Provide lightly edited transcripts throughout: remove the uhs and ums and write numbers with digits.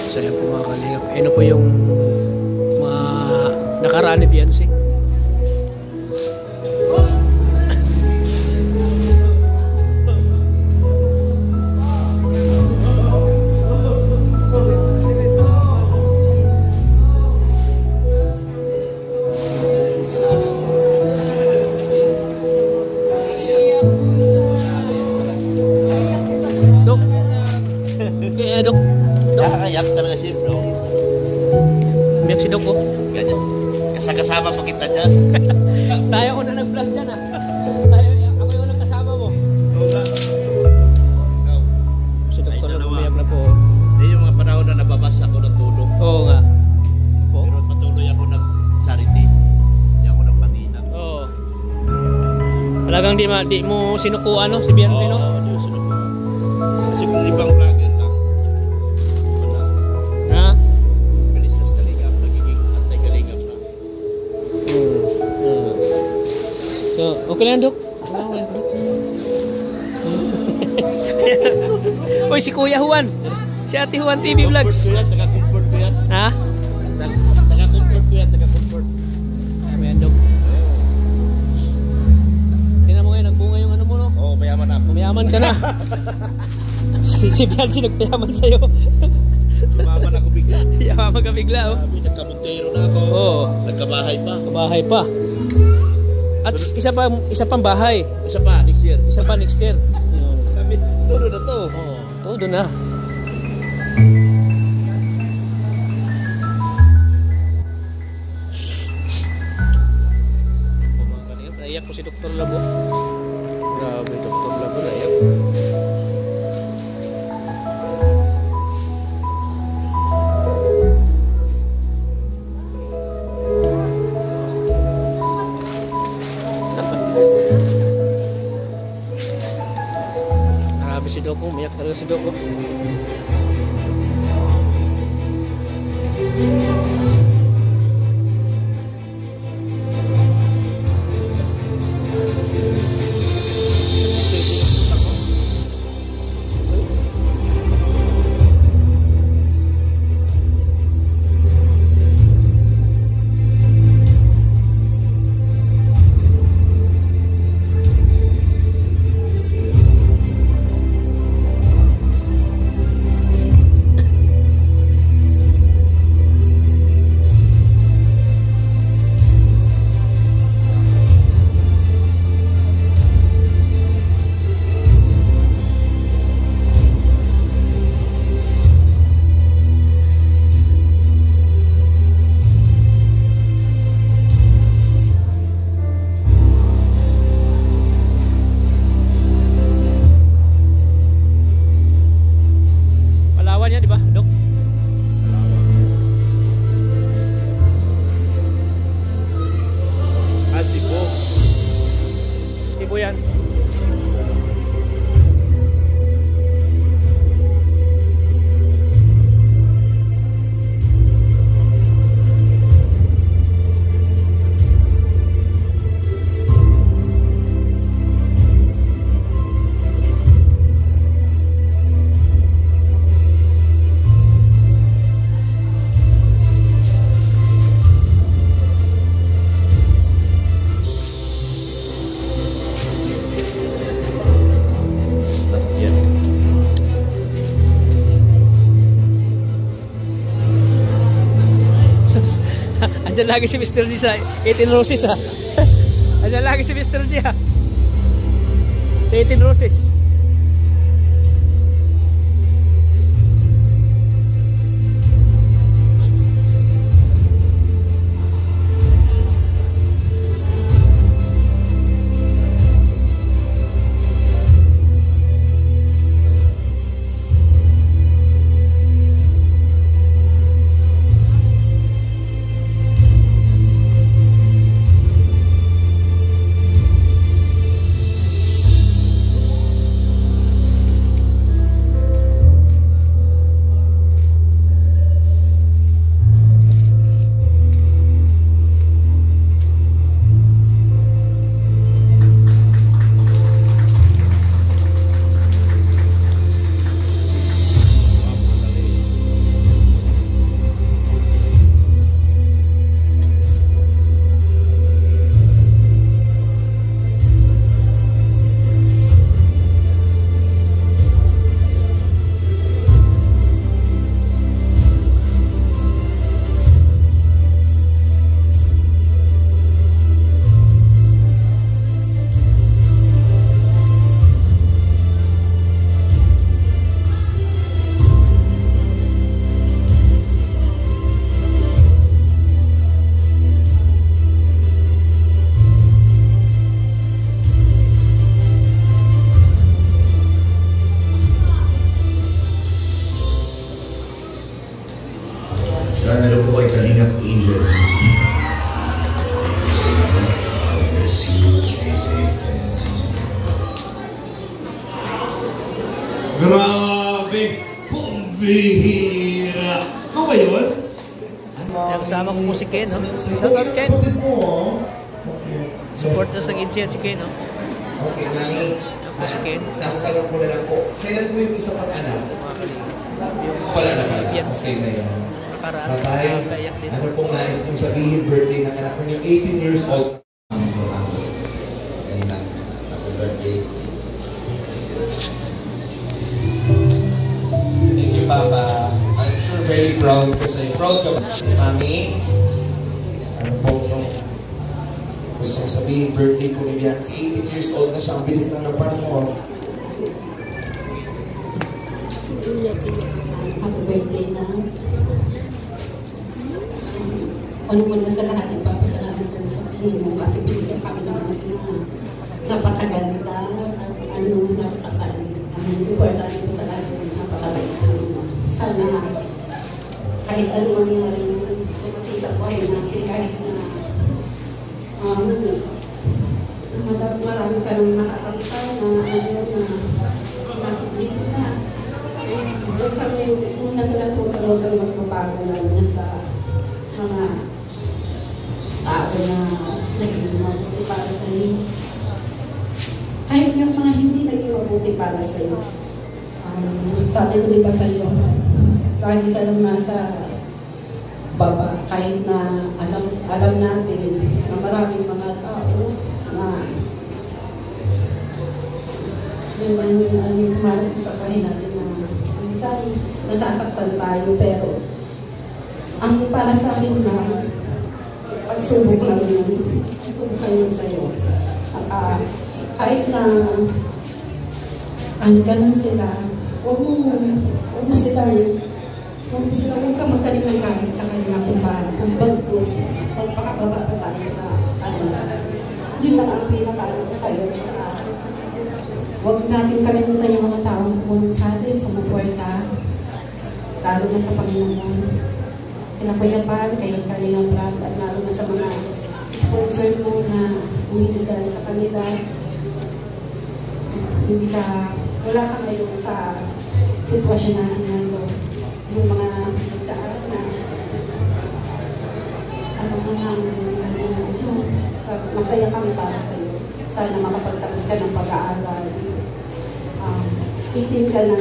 So yan po mga kalingap. Ano po yung mga nakaraan ni Beyonce. Dok. Kaya Dok. Nakakayak talaga siya, bro. Umiyak si Dok oh. Ganyan. Kasama pa kita dyan. Tayo ko na nag-vlog dyan ah. Ako yung nagkasama mo. Oo nga. Si Doktor na umiyak na po. Hindi yung mga panahon na nababasa ako ng tulog. Oo nga. Po? Pero patuloy ako nag-charity. Hindi ako nagpatinag. Oo. Talagang di mo sinukuan no? Si Beyonce no? Oo, di ko sinukuan. Kasi kung ibang vlogger lang, wala. Ha? Bilis na sa kalingap, nagiging anti-kalingap na. So, okay lang Dok. Okay lang Dok. Uy, si Kuya Juan. Si Ate Juan TV Vlogs. Taga-comfort ko yan. Ha? Taga-comfort ko yan, taga-comfort. Ayan Dok. Tingnan mo ngayon, nagbunga yung ano mo no? Oo, mayaman ako. Mayaman ka na. Si Beyonce nagpayaman sa'yo. Yumaman ako bigla. Yaman ka bigla oh. Sabi, nagkamontero na ako. Oo. Nagkabahay pa. Kabahay pa. At isa pang bahay. Isa pa, next year. Isa pa next year. Sabi, todo na to. Oo, todo na. Naiyak po si Dr. Labo. Grabe, Dr. Labo naiyak. Grabe si Doko, umiyak talaga si Doko. Palawan yan, di ba, Dok? Cebu. Cebu yan. Andyan lagi si Mr. G sa 18 Roses ha. Andyan lagi si Mr. G ha. Sa 18 Roses. Bihira. Ikaw ba yun? Kaya kasama ko po si Ken, no? Shoutout Ken. Support na sa Gidsi at si Ken, no? Okay, Mami. Po si Ken. Ang tanong ko na lang po, kailan po yung isa pang anak? Wala naman. Okay na yan. Nakaraan. Tatay, Kayak din. ano pong nais mong sabihin birthday ng anak mo yung 18 years old? Happy birthday. Thank you, Papa. I'm sure very proud ko sa'yo. Proud ka ba? Mami, ano po yung gusto kong sabihin birthday ko ni Bianca? 18 years old na siya. Ang bilis lang ng panahon. Happy birthday na. Ano muna sa lahat, ipapasalamat kami sa Panginoon kasi binigyan kami ng mga napakaganda at ang importante po sa lahat ng napakaganda. Sana kahit ano mangyari sa buhay natin, kahit na marami ka nang nakakalitan na nakikita na. Huwag kami, una sa lahat, huwag kang magpapago na sa mga tao na naging mabuti para sa iyo. Kahit yung mga hindi naging mabuti para sa iyo. Sabi ko diba sa iyo, lagi ka lang nasa baba, kahit na alam natin na maraming mga tao na yung kumalit sa buhay natin na minsan nasasaktan tayo, pero ang para sa akin na pagsubok lang yun. Pagsubok lang yun sa'yo. Saka kahit na ganun sila, huwag ka magtanim ng kahit sa kanila kung paano, kung bagpus, pagpakababa pa tayo sa yun lang ang pinakaano sa'yo. Tsaka huwag natin kalimutan yung mga taong pumunod sa atin sa Mupuerta, lalo na sa Panginoon. Pinapayapan kay Kalinga Brad at lalo na sa mga sponsor mo na hindi dahil sa kanila. Wala ka ngayon sa sitwasyon natin ngayon. Yung mga nagdaan na masaya kami para sa iyo. Sana makapagtapos ka ng pag-aaral. 18 ka na.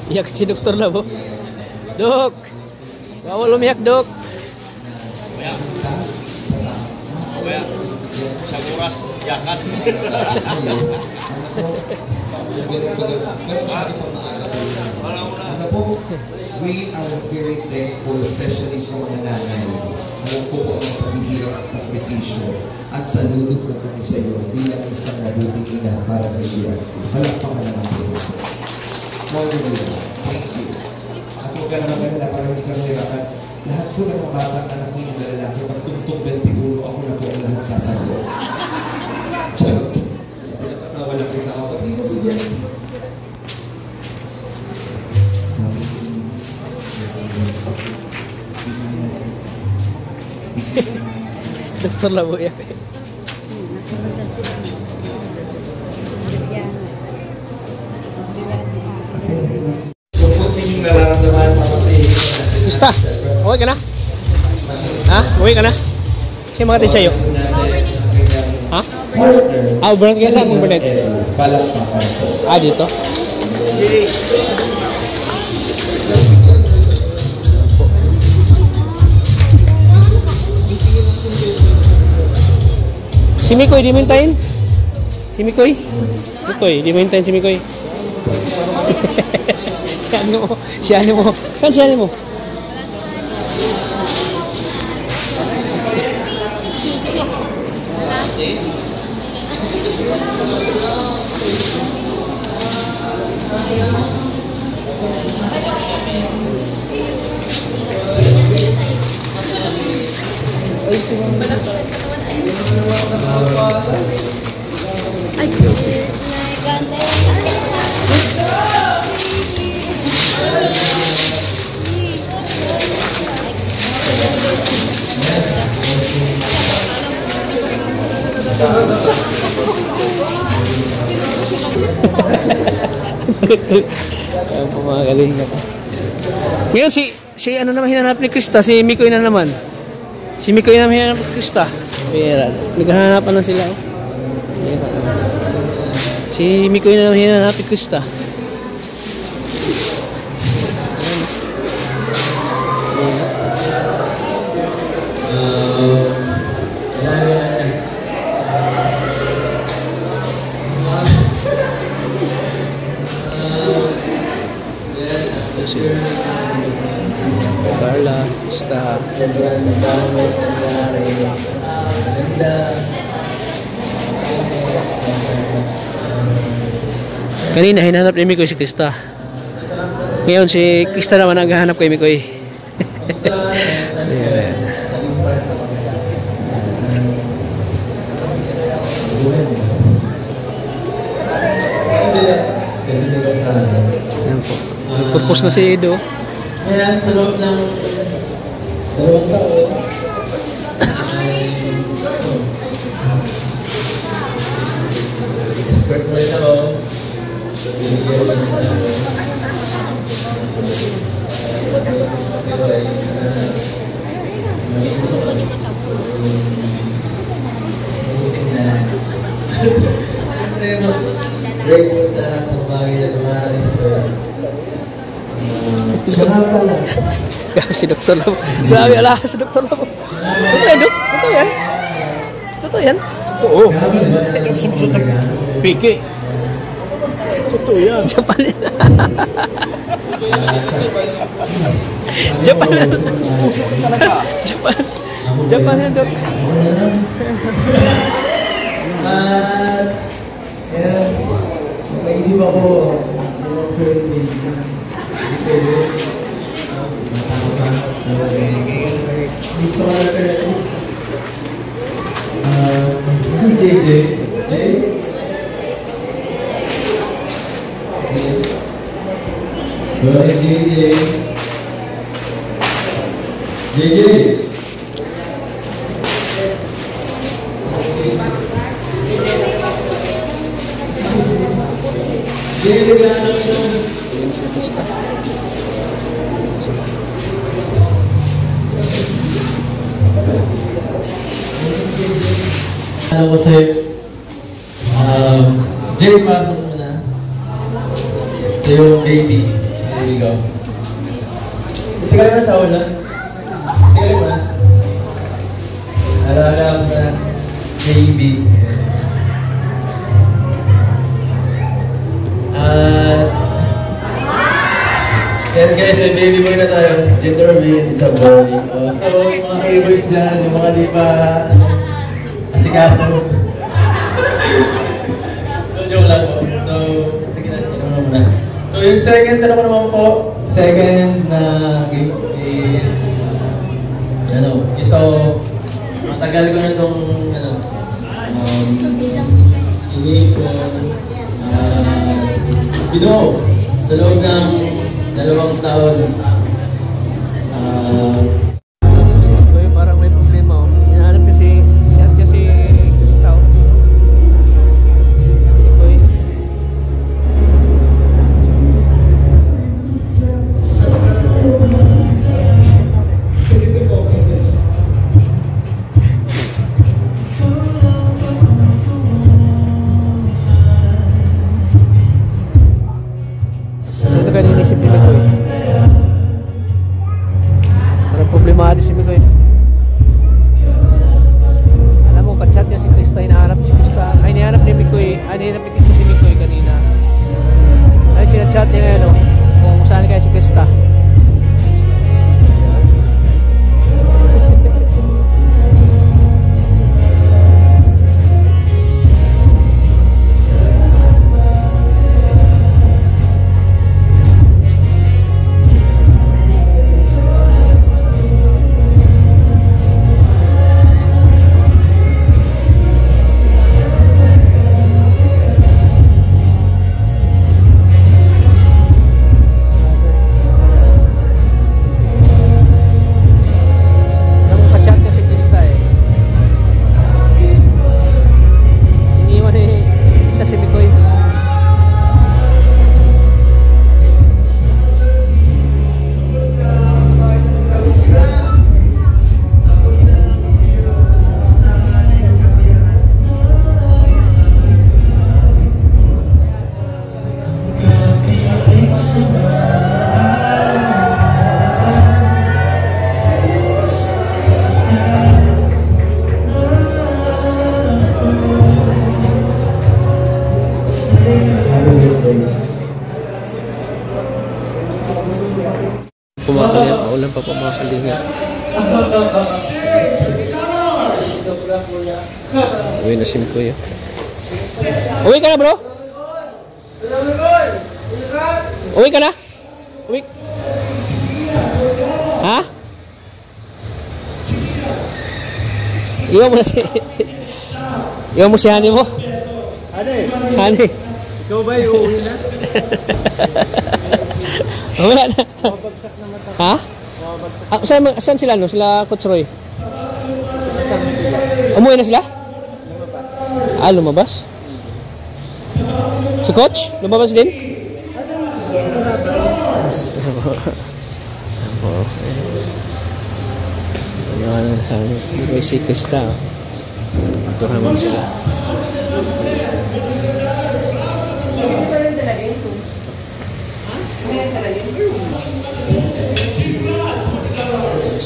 Iyak si Doktor Labo. Dok! Bawal umiyak, Dok. Kaya, sa oras, yakan. Ano po, we are very thankful, especially sa mga nanay. Alam po po ang paghihirap at sakripisyo. At saludo po kami sa iyo bilang isang mabuting ina para kay Bianca. Palakpakan naman po. Hallelujah. Thank you. At huwag ka naman ganila para hindi ka mahirapan. Lahat po ng mga batang anak ko yung lalaki, pagtuntong 21, ako na po ang lahat sasagot. Charot. Pinapatawa lang kita ako. Pati mo si Bianca. Doktor Labo iyak. Yung po yung nararamdaman para sa iyo. Gusta? Okay ka na? Ha? Okay ka na? Siya mga tin sa'yo? Ha? Overnight ka saan? Overnight? Dito? Si Mikoy, di mo hintayin? Si Mikoy? Mikoy, di mo hintayin si Mikoy? Si ano mo? Saan si ano mo? Ay, yes, my God. Ayan po mga kalingap. Ngayon si ano naman hinanap ni Krista, si Mikoy na naman. Si Mikoy naman hinanap ni Krista. Ayan, naghahanapan lang sila. Ayan. Si Mikoy na naman hinanap ni Krista. Carla, Krista. Kanina hinanap ni Mikoy si Krista. Ngayon si Krista naman naghahanap kay Mikoy. Ayan po. Nagpupos na si Edo. Kaya sa loob ng 2 taon ay escort mo rin ako. Siyempre mas grateful sa lahat ng bagay na dumarating sa Grabe si Dr. Labo. Grabe alahas si Dr. Labo. Totoo yan, Dok? Totoo yan? Totoo yan? Oo. Sumsut ng piki. Totoo yan. Japan yan. Japan yan. Japan. Japan yan, Dok. Naisip ako, dito ka na JJ. JJ. Ano ko sa'yo? Jay, pasok mo na. Ito yung baby. There we go. Tingnan mo sa ulan. Tingnan mo na. Alaala mo na. Baby. Yan guys, may baby boy na tayo. Gender reveal, it's a boy. So, mga k-boys dyan, yung mga di pa asikaso. So, joke lang po. So, tignan natin muna. So, yung second, ano ko naman po? Second na gift is, ano, ito, matagal ko na itong, ano, ini ko, binuo sa loob ng 2 taon. So yung parang may problema oh. Hinahanap kasi Krista oh. Mikoy. So ito kanina si Mikoy. Parang problemado si Mikoy. Alam mo, kachat niya si Krista, hinahanap si Krista. Ay, hinahanap ni Mikoy. Ay, hinahanap ni Krista si Mikoy kanina. Ay, chinachat niya ngayon, oh, kung saan kaya si Krista. pa po mga kalingap. Uwi na si Kuya. Uwi ka na bro? Uwi ka na? Uwi. Ha? Iwan mo na si... Iwan mo si Hani mo? Hani? Ikaw ba uuwi na? Wala na. Mabagsak na mata. Ha? Mabagsak. Saan sila no? Sila Coach Roy? Kasama sila. Umuwi na sila? Lumabas? Si Coach? Lumabas din? Ano sabi? May si Krista. Ito naman sila.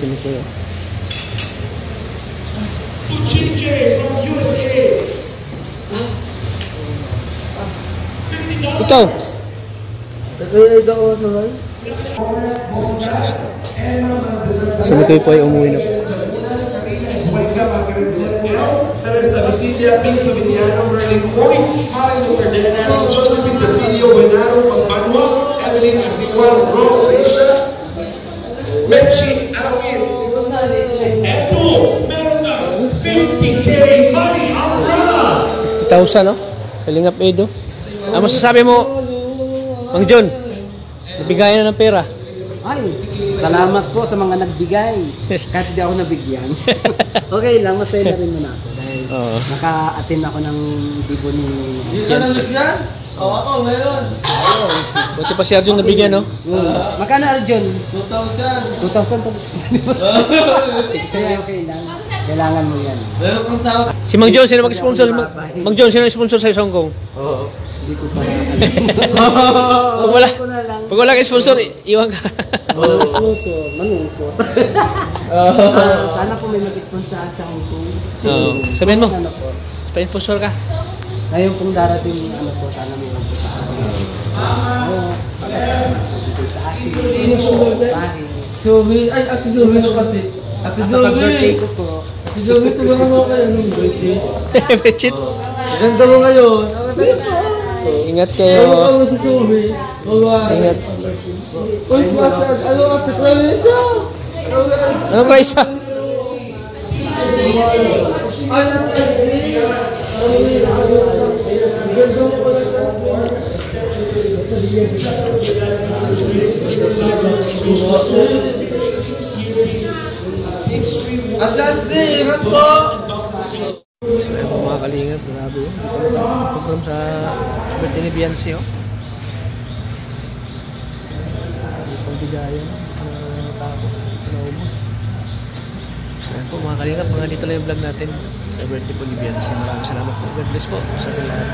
Sino ko yun? Ikaw? Sino kayo po ay umuwi na po? Teresa Visilia, Pinto Viniano, Merlin Hoy, Mario Cardenas, Josephine Dasilio, Buenaro, Pagbanwa, Evelyn Asiwan, Ro, Risha, Mechi, Awin. Eto, meron na 50K money, alright! 50,000 no? Kalingap Edo. Ano masasabi mo, Mang John? Nabigayan na ng pera. Ay, salamat po sa mga nagbigay. Kahit di ako nabigyan. Okay lang, masaya na rin muna ako. Dahil naka-attend ako ng bibo ni... Hindi ka nabigyan? Oo, ako ngayon. Buti pa si Arjun nabigyan, no? Magkano Arjun? 2,000. 2,000 to. Kaya okay lang. Kailangan mo yan. Meron kang sahod. Si Mang John, sino mag-sponsor? Mang John, sino mag-sponsor sa Hong Kong? Hindi ko pa. Pag wala kang sponsor, iwan ka. Walang sponsor, manungkot. Sana po may mag-sponsor sa Hong Kong. Sabihin mo, Sana po. sponsor ka. Ngayon pong darating, ano po, sana may mag sa akin. Sa akin. Sa akin. Subi, ay, Ate Subi no kati. Ate At sa pag-birthday ko po. Ate Subi, tulungan mo kayo ng bedsheet. Bedsheet. Ganda mo ngayon. Ingat Ano kayo. ka mo sa Subi? Ingat. Uy, smart. Ano, Ate Clarissa? Ano ba isa? At last day, ingat po! So ayun po mga kalingap, grabe yun. Program sa birthday ni Beyonce, oh. Hindi pang bigayan. Tapos, naubos. So ayun po mga kalingap, mga dito lang yung vlog natin sa birthday po ni Beyonce. Maraming salamat po. God bless po sa lahat.